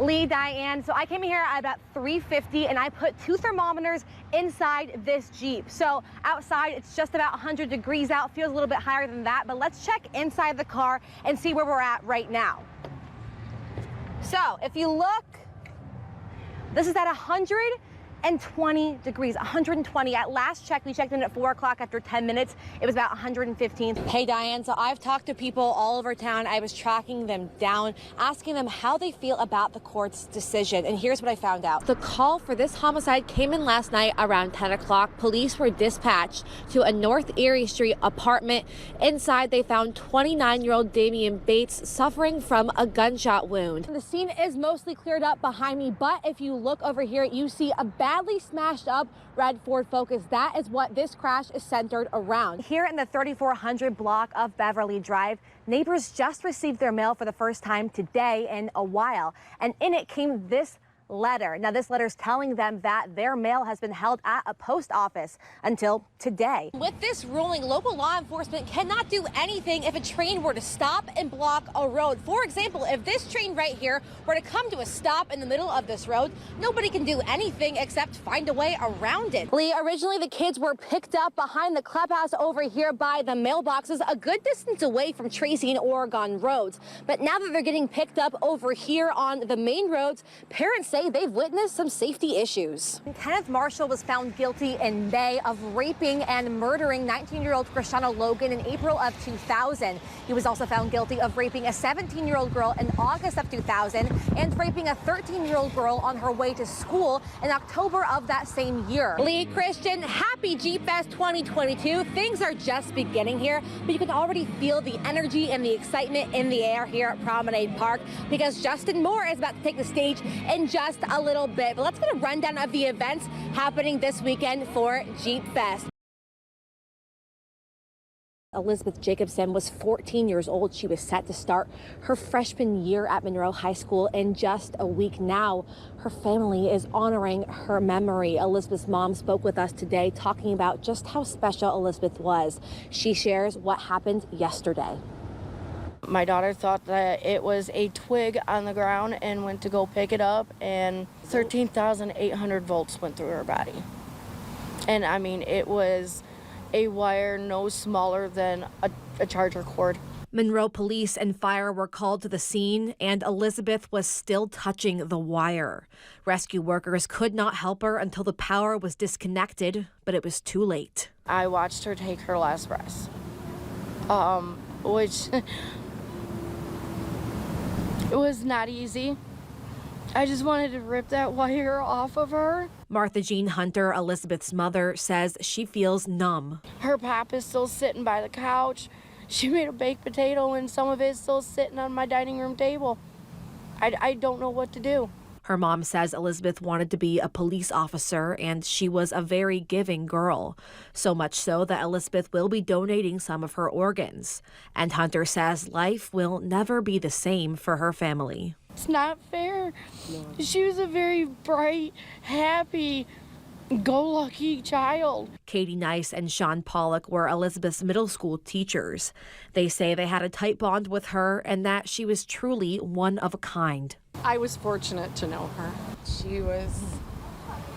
Lee, Diane, so I came here at about 3:50 and I put 2 thermometers inside this Jeep. So outside it's just about 100 degrees out, feels a little bit higher than that, but let's check inside the car and see where we're at right now. So if you look, this is at 120 degrees, 120. At last check, we checked in at 4 o'clock. After 10 minutes, it was about 115. Hey, Diane, so I've talked to people all over town. I was tracking them down, asking them how they feel about the court's decision. And here's what I found out. The call for this homicide came in last night around 10 o'clock. Police were dispatched to a North Erie Street apartment. Inside, they found 29-year-old Damian Bates suffering from a gunshot wound. The scene is mostly cleared up behind me, but if you look over here, you see a badly smashed up red Ford Focus. That is what this crash is centered around. Here in the 3400 block of Beverly Drive, neighbors just received their mail for the first time today in a while, and in it came this letter. Now, this letter is telling them that their mail has been held at a post office until today. With this ruling, local law enforcement cannot do anything if a train were to stop and block a road. For example, if this train right here were to come to a stop in the middle of this road, nobody can do anything except find a way around it. Lee, originally the kids were picked up behind the clubhouse over here by the mailboxes, a good distance away from Tracy and Oregon roads. But now that they're getting picked up over here on the main roads, parents say they've witnessed some safety issues. Kenneth Marshall was found guilty in May of raping and murdering 19-year-old Christiana Logan in April of 2000. He was also found guilty of raping a 17-year-old girl in August of 2000 and raping a 13-year-old girl on her way to school in October of that same year. Lee, Christian, happy Jeep Fest 2022. Things are just beginning here, but you can already feel the energy and the excitement in the air here at Promenade Park because Justin Moore is about to take the stage in just a little bit. But let's get a rundown of the events happening this weekend for Jeep Fest. Elizabeth Jacobson was 14 years old. She was set to start her freshman year at Monroe High School in just a week now. Her family is honoring her memory. Elizabeth's mom spoke with us today talking about just how special Elizabeth was. She shares what happened yesterday. My daughter thought that it was a twig on the ground and went to go pick it up, and 13,800 volts went through her body. And I mean, it was a wire no smaller than a charger cord. Monroe police and fire were called to the scene, and Elizabeth was still touching the wire. Rescue workers could not help her until the power was disconnected, but it was too late. I watched her take her last breath, which it was not easy. I just wanted to rip that wire off of her. Martha Jean Hunter, Elizabeth's mother, says she feels numb. Her pop is still sitting by the couch. She made a baked potato and some of it is still sitting on my dining room table. I don't know what to do. Her mom says Elizabeth wanted to be a police officer and she was a very giving girl. So much so that Elizabeth will be donating some of her organs. And Hunter says life will never be the same for her family. It's not fair. No. She was a very bright, happy, go-lucky child. Katie Nice and Sean Pollock were Elizabeth's middle school teachers. They say they had a tight bond with her and that she was truly one of a kind. I was fortunate to know her. She was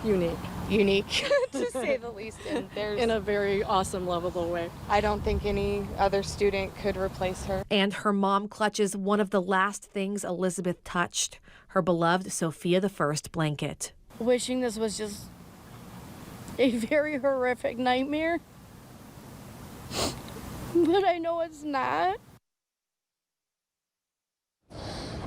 unique. Unique, to say the least. And in a very awesome, lovable way. I don't think any other student could replace her. And her mom clutches one of the last things Elizabeth touched, her beloved Sophia I blanket. Wishing this was just a very horrific nightmare, but I know it's not.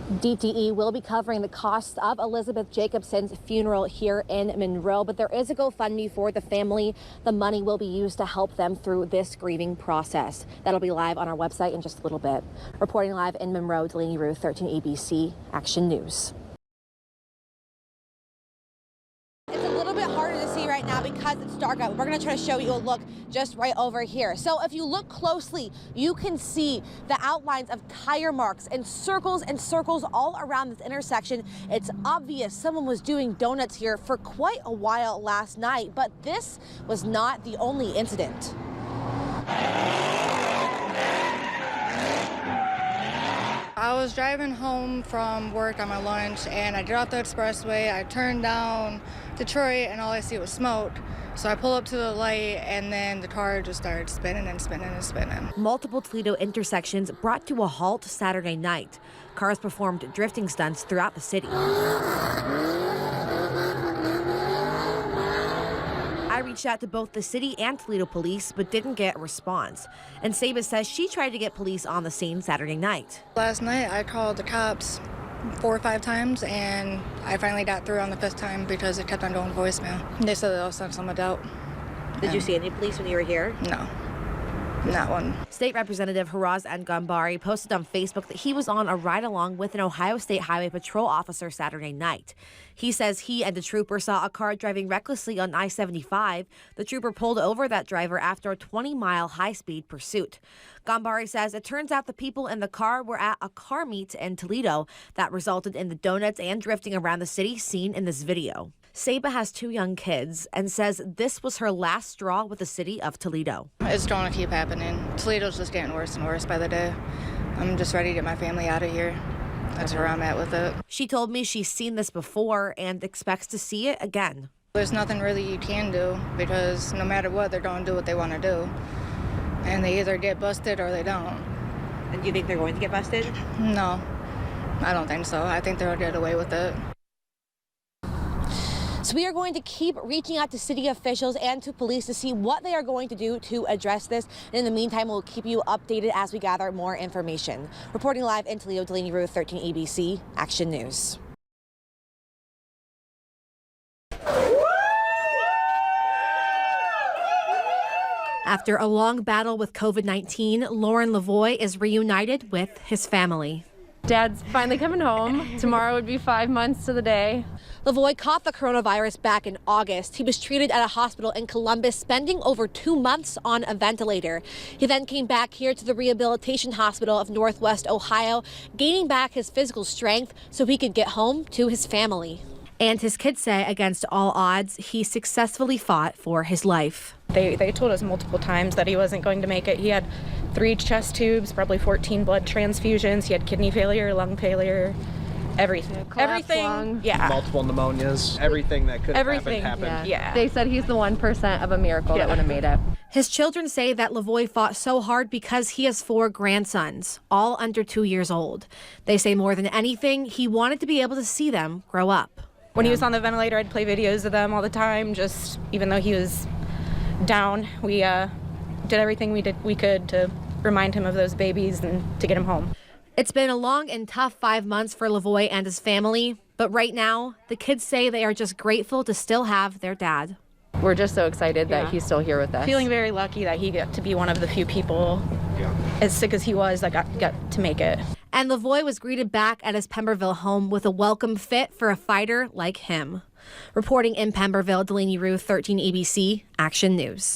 DTE will be covering the costs of Elizabeth Jacobson's funeral here in Monroe, but there is a GoFundMe for the family. The money will be used to help them through this grieving process. That'll be live on our website in just a little bit. Reporting live in Monroe, Delaney Ruth, 13 ABC Action News. It's a little bit harder to see right now because it's dark out. We're going to try to show you a look just right over here. So if you look closely, you can see the outlines of tire marks and circles all around this intersection. It's obvious someone was doing donuts here for quite a while last night, but this was not the only incident. I was driving home from work on my lunch, and I get off the expressway. I turned down Detroit, and all I see was smoke. So I pull up to the light, and then the car just started spinning and spinning and spinning. Multiple Toledo intersections brought to a halt Saturday night. Cars performed drifting stunts throughout the city. I reached out to both the city and Toledo police, but didn't get a response. And Saba says she tried to get police on the scene Saturday night. Last night, I called the cops 4 or 5 times, and I finally got through on the 5th time because it kept on going voicemail. They said they'll send someone out. Did you see any police when you were here? No, not one. State Representative Haraz Gambari posted on Facebook that he was on a ride-along with an Ohio State Highway Patrol officer Saturday night. He says he and a trooper saw a car driving recklessly on I-75. The trooper pulled over that driver after a 20-mile high-speed pursuit. Gambari says it turns out the people in the car were at a car meet in Toledo that resulted in the donuts and drifting around the city seen in this video. Saba has 2 young kids and says this was her last straw with the city of Toledo. It's going to keep happening. Toledo's just getting worse and worse by the day. I'm just ready to get my family out of here. That's where I'm at with it. She told me she's seen this before and expects to see it again. There's nothing really you can do because no matter what, they're going to do what they want to do. And they either get busted or they don't. And do you think they're going to get busted? No, I don't think so. I think they'll get away with it. So we are going to keep reaching out to city officials and to police to see what they are going to do to address this. And in the meantime, we'll keep you updated as we gather more information. Reporting live in Toledo, Delaney Ruth, 13 ABC, Action News. After a long battle with COVID-19, Lauren Lavoie is reunited with his family. Dad's finally coming home. Tomorrow would be 5 months to the day. Lavoie caught the coronavirus back in August. He was treated at a hospital in Columbus, spending over 2 months on a ventilator. He then came back here to the Rehabilitation Hospital of Northwest Ohio, gaining back his physical strength so he could get home to his family. And his kids say, against all odds, he successfully fought for his life. They told us multiple times that he wasn't going to make it. He had 3 chest tubes, probably 14 blood transfusions. He had kidney failure, lung failure, everything. Everything. Lung. Yeah. Multiple pneumonias, everything that could have happened. Yeah. They said he's the 1% of a miracle that would have made it. His children say that Lavoie fought so hard because he has 4 grandsons, all under 2 years old. They say more than anything, he wanted to be able to see them grow up. When he was on the ventilator, I'd play videos of them all the time, just even though he was down. We did everything we could to remind him of those babies and to get him home. It's been a long and tough 5 months for Lavoie and his family, but right now, the kids say they are just grateful to still have their dad. We're just so excited that he's still here with us. Feeling very lucky that he got to be one of the few people, as sick as he was, that got to make it. And Lavoie was greeted back at his Pemberville home with a welcome fit for a fighter like him. Reporting in Pemberville, Delaney Ruth, 13 ABC, Action News.